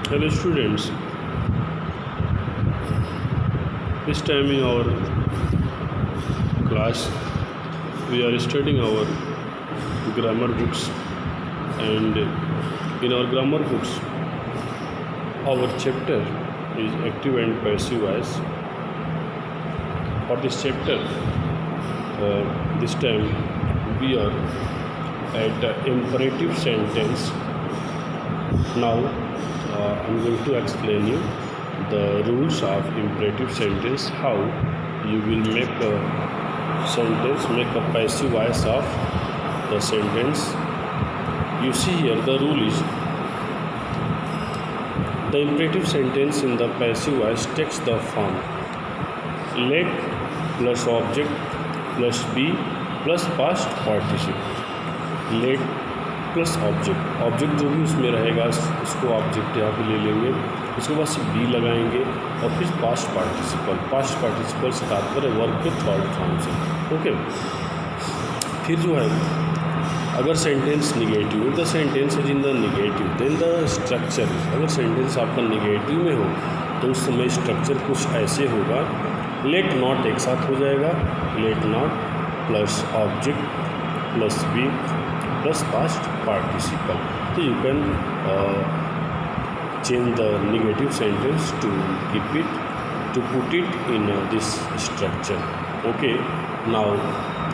Hello students, this time in our class we are studying our grammar books, and in our grammar books our chapter is active and passive voice. For this chapter this time we are at the imperative sentence. Now I'm going to explain you the rules of imperative sentence, how you will make a sentence, make a passive voice of the sentence. You see here the rule is the imperative sentence in the passive voice takes the form let plus object plus be plus past participle. let plus object जो भी उसमें रहेगा उसको object यहाँ पे ले लेंगे, उसके बाद से बी लगाएंगे और फिर पास्ट पार्टिसिपल से तात्पर्य वर्ब के थर्ड फॉर्म से. ओके, फिर जो है अगर sentence negative, the sentence is in the negative then the structure. अगर सेंटेंस आपका निगेटिव में हो तो उस समय स्ट्रक्चर कुछ ऐसे होगा, लेट नॉट एक साथ हो जाएगा, let not plus object plus be plus past participle. So you can change the negative sentence to keep it, to put it in this structure. Okay, now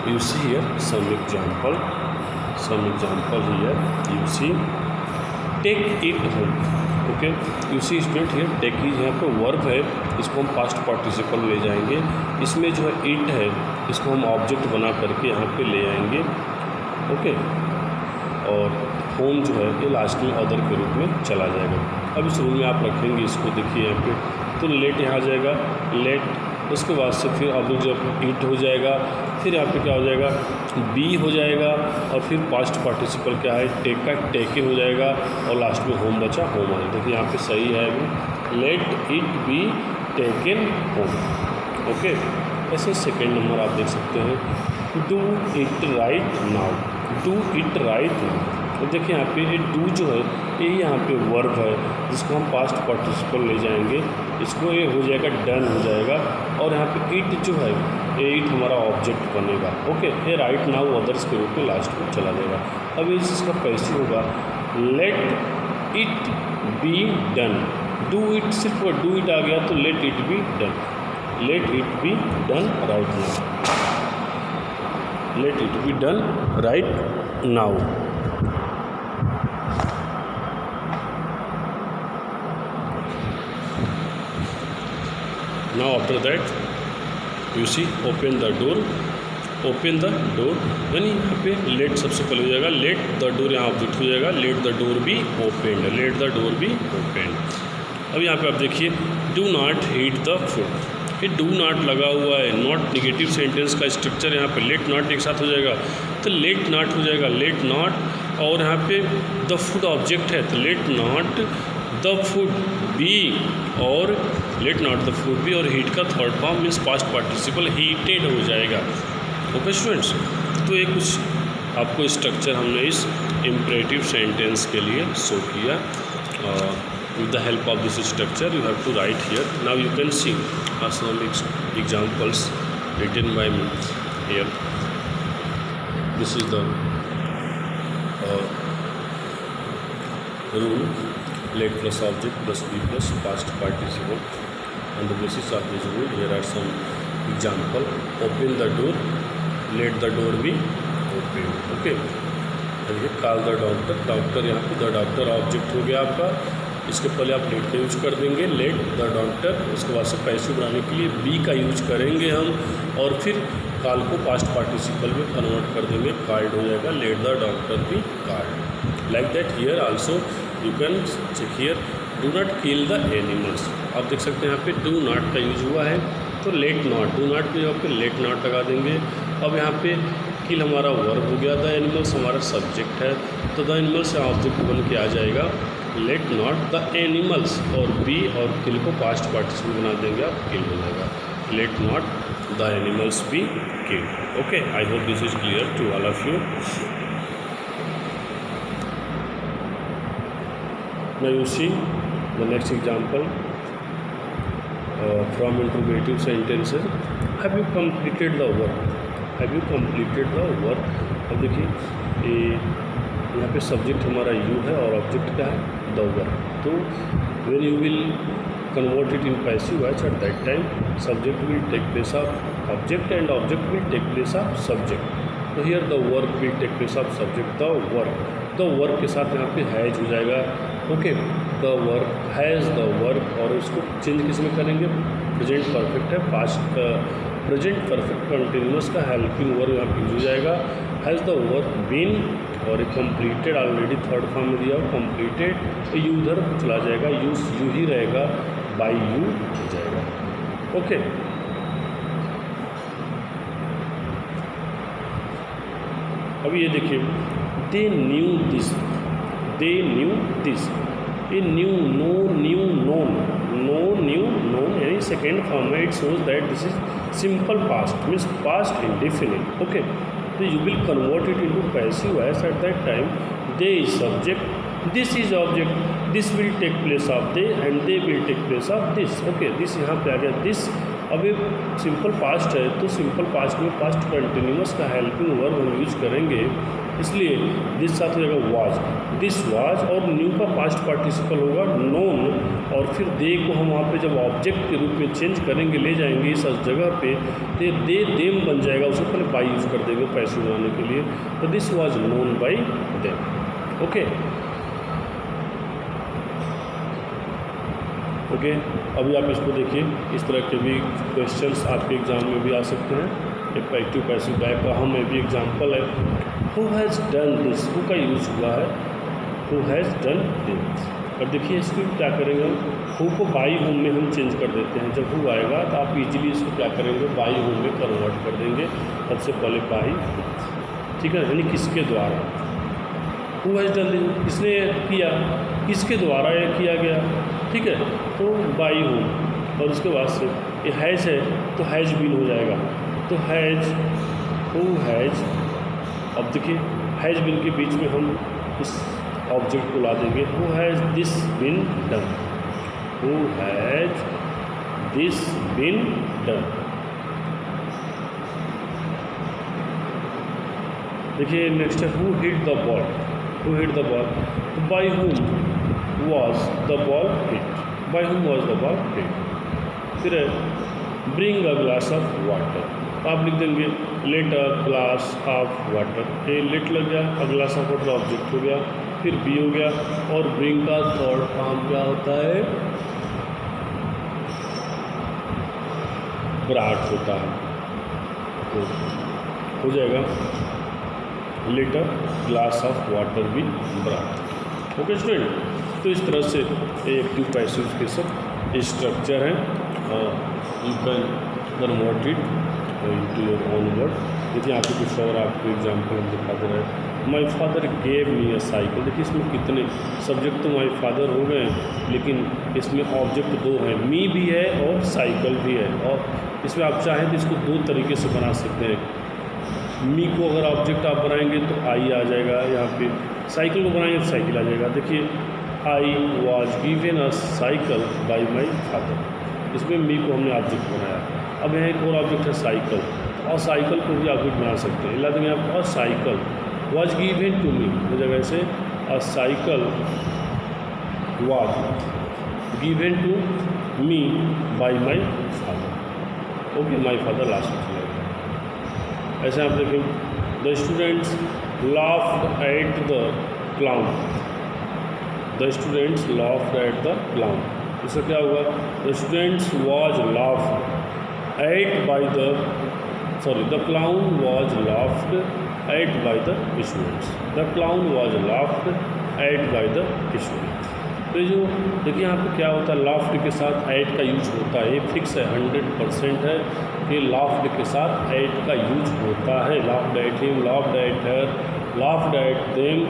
you see here some example here. You see take it home. Okay, you see student here take is यहाँ पे verb है, इसको हम past participle ले जाएंगे. इसमें जो है इट है, इसको हम ऑब्जेक्ट बना करके यहाँ पे ले आएंगे. ओके, और होम जो है ये लास्ट में अदर के रूप में चला जाएगा. अब इस रूल में आप रखेंगे इसको, देखिए यहाँ पे तो लेट यहाँ आ जाएगा, लेट, उसके बाद से फिर अब जो इट हो जाएगा, फिर यहाँ पे क्या हो जाएगा बी हो जाएगा, और फिर पास्ट पार्टिसिपल क्या है टेक का टेके हो जाएगा, और लास्ट में होम बचा होम आ जाएगा. देखिए यहाँ पे सही है अभी, let it be taken home. Okay, ऐसे सेकेंड नंबर आप देख सकते हैं, do it right now, do it right now. तो देखिए यहाँ पे ये डू जो है ये यहाँ पे वर्ब है, जिसको हम पास्ट पार्टिसिपल ले जाएंगे, इसको ये हो जाएगा डन हो जाएगा, और यहाँ पे इट जो है ये इट हमारा ऑब्जेक्ट बनेगा. ओके, ये राइट नाउ अदर्स के रूप में लास्ट में चला जाएगा. अब इस चीज़ का पैसिव होगा, let it be done. Do it, सिर्फ डू इट आ गया तो let it be done, let it be done right now, let it be done right now. Now after that you see open the door, open the door, यानी यहाँ पे late सबसे पहले हो जाएगा, लेट द डोर यहाँ object हो जाएगा, let the door be opened, let the door be opened. अब यहाँ पे आप देखिए do not heat the food, ये डू नॉट लगा हुआ है, नॉट निगेटिव सेंटेंस का स्ट्रक्चर यहाँ पे लेट नॉट एक साथ हो जाएगा, तो लेट नॉट हो जाएगा, लेट नॉट, और यहाँ पे द फूड ऑब्जेक्ट है तो let not the food be, और let not the food be, और हीट का third form means past participle heated हो जाएगा. ओके स्टूडेंट्स, तो ये कुछ आपको स्ट्रक्चर हमने इस इम्परेटिव सेंटेंस के लिए शो किया. With the help of this structure you have to write here. Now you can see some examples written by me here. This is the rule, let plus object plus be plus past participle. On the basis of this rule here are some example. Open the door, let the door be opened. Okay, call the doctor, doctor यहाँ पे the doctor object हो गया आपका, इसके पहले आप late का use कर देंगे, लेट द डॉक्टर, उसके बाद से पैसिव बनाने के लिए बी का यूज करेंगे हम, और फिर कॉल को पास्ट पार्टिसिपल में कन्वर्ट कर देंगे, कॉल्ड हो जाएगा, let the doctor be called. Like that here also you can check here, do not kill the animals. आप देख सकते हैं यहाँ पे डू नॉट का यूज हुआ है, तो लेट नॉट, डू नॉट की जगह पे लेट नॉट लगा देंगे. अब यहाँ पे किल हमारा वर्ब हो गया, द एनिमल्स हमारा सब्जेक्ट है, तो द एनिमल्स ऑब्जेक्ट बन के आ जाएगा, लेट नॉट द एनिमल्स, और बी और किल को पास्ट पार्टिसिपल बना देंगे आप, किल हो जाएगा, let not the animals be kill. Okay, I hope this is clear to all of you. Now you see the next example from interrogative sentences, have you completed the work, have you completed the work. अब देखिए ये यहाँ पे subject हमारा you है और object क्या है, द वर्क। तो when you will convert it in passive voice, at that time subject will take place of object and object will take place of subject. तो here the work will take place of subject, the work के साथ यहाँ पे has हो जाएगा। Okay, the work, has the work, और इसको change किस में करेंगे, प्रेजेंट परफेक्ट है, पास्ट प्रेजेंट परफेक्ट कंटिन्यूस का हेल्पिंग वर्ब यहाँ पे यूज हो जाएगा। हैज़ द वर्क बीन, और ये कंप्लीटेड ऑलरेडी थर्ड फॉर्म में दिया, कंप्लीटेड, तो यू उधर चला जाएगा, यू ही रहेगा, बाई यू हो जाएगा। ओके, अभी ये देखिए, they knew this, they knew this, ये knew, know knew known, know knew known, यानी सेकेंड फॉर्म में it shows that this is simple past, means past indefinite. Okay, तो you will convert it into passive voice, at that time they is subject, this is object, this will take place of they and they will take place of this. Okay, this यहाँ पे आ गया this. अब ये simple past है, तो simple past में past continuous का helping verb हम यूज करेंगे, इसलिए दिस साथ हो जाएगा वाज, दिस वाज, और न्यू का पास्ट पार्टिसिपल होगा नोन, और फिर दे को हम वहाँ पे जब ऑब्जेक्ट के रूप में चेंज करेंगे, ले जाएंगे इस जगह पे, तो दे देम बन जाएगा, उससे पहले बाई यूज़ कर देंगे पैसे बनाने के लिए, तो this was known by them. Okay, okay, अभी आप इसको देखिए, इस तरह के भी क्वेश्चंस आपके एग्जाम में भी आ सकते हैं। एक एक्टिव पैसिव बैक का हम भी एग्जांपल है, who has done this, who का यूज़ हुआ है, हु हैज़ डन दिस। और देखिए इसको क्या करेंगे हम, हु को बाई होम में हम चेंज कर देते हैं, जब हु आएगा तो आप इजीली इसको क्या करेंगे, बाई होम में कन्वर्ट कर देंगे, सबसे पहले बाई, ठीक है, यानी किसके द्वारा, हु हैज़ डन दिस, किसने किया, किसके द्वारा ये किया गया, ठीक है, तो बाई होम, और उसके बाद से ये हैज़ है तो हैज़ बीन हो जाएगा, तो हैज़, हु हैज़। अब देखिए हैज़ बीन के बीच में हम इस ऑब्जेक्ट को ला देंगे, who has this been done, who has this been done. देखिए नेक्स्ट है who hit the ball, who hit the ball, by whom was the ball hit, by whom was the ball hit। फिर है bring a glass of water, आप लिख देंगे let a glass of water, ये let लग गया, a glass of water object हो गया, फिर बी हो गया, और bring का थर्ड फॉर्म क्या होता है, brought होता है, तो हो जाएगा let a glass of water be brought। Okay student, तो इस तरह से एक्टिव पैसिव के सब स्ट्रक्चर हैं, you can convert it into your own word. देखिए यहाँ पे कुछ और आपको एग्जाम्पल दिखा दे रहा है, my father gave me a cycle. देखिए इसमें कितने सब्जेक्ट तो माई फादर हो गए, लेकिन इसमें ऑब्जेक्ट दो हैं, मी भी है और साइकिल भी है, और इसमें आप चाहें तो इसको दो तरीके से बना सकते हैं। मी को अगर ऑब्जेक्ट आप बनाएंगे तो आई आ जाएगा, यहाँ पे साइकिल को बनाएंगे तो साइकिल आ जाएगा। देखिए I was given a cycle by my father, इसमें मी को हमने ऑब्जेक्ट बनाया। अब यहाँ एक और ऑब्जेक्ट है साइकिल, और साइकिल को भी ऑब्जेक्ट बना सकते हैं, ला देंगे आप, और cycle was given to me, हो जाएगा ऐसे, a cycle was given to me by my father. Okay, my father last में चलेगा। ऐसे आप देखें, the students laughed at the clown, the students laughed at the clown, इससे क्या हुआ, the students was laughed at by the, sorry, the clown was laughed at by the students, the clown was laughed at by the students. तो जो देखिए यहाँ पे क्या होता है, लाफ्ड के साथ एट का यूज होता है, ये फिक्स है, 100% है कि लाफ्ड के साथ एट का यूज होता है। Laughed at him, laughed at her, laughed at them,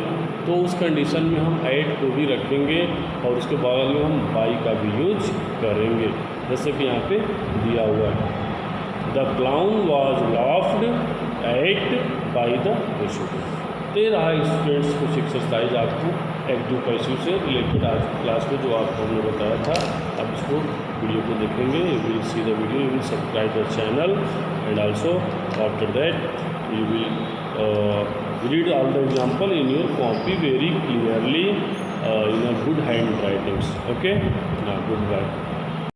तो उस कंडीशन में हम एट को भी रखेंगे और उसके बगल में हम बाई का भी यूज करेंगे, जैसे कि यहाँ पे दिया हुआ है, the clown was laughed at by the student. दे रहा है स्टूडेंट्स कुछ एक्सरसाइज आपको एक्टिव पैसिव से रिलेटेड आज क्लास में जो आपको हमने बताया था। अब इसको वीडियो को देखेंगे, you will see the video, you will subscribe the channel and also after that you will read all the example in your copy very clearly in a good handwritings. Okay, now goodbye.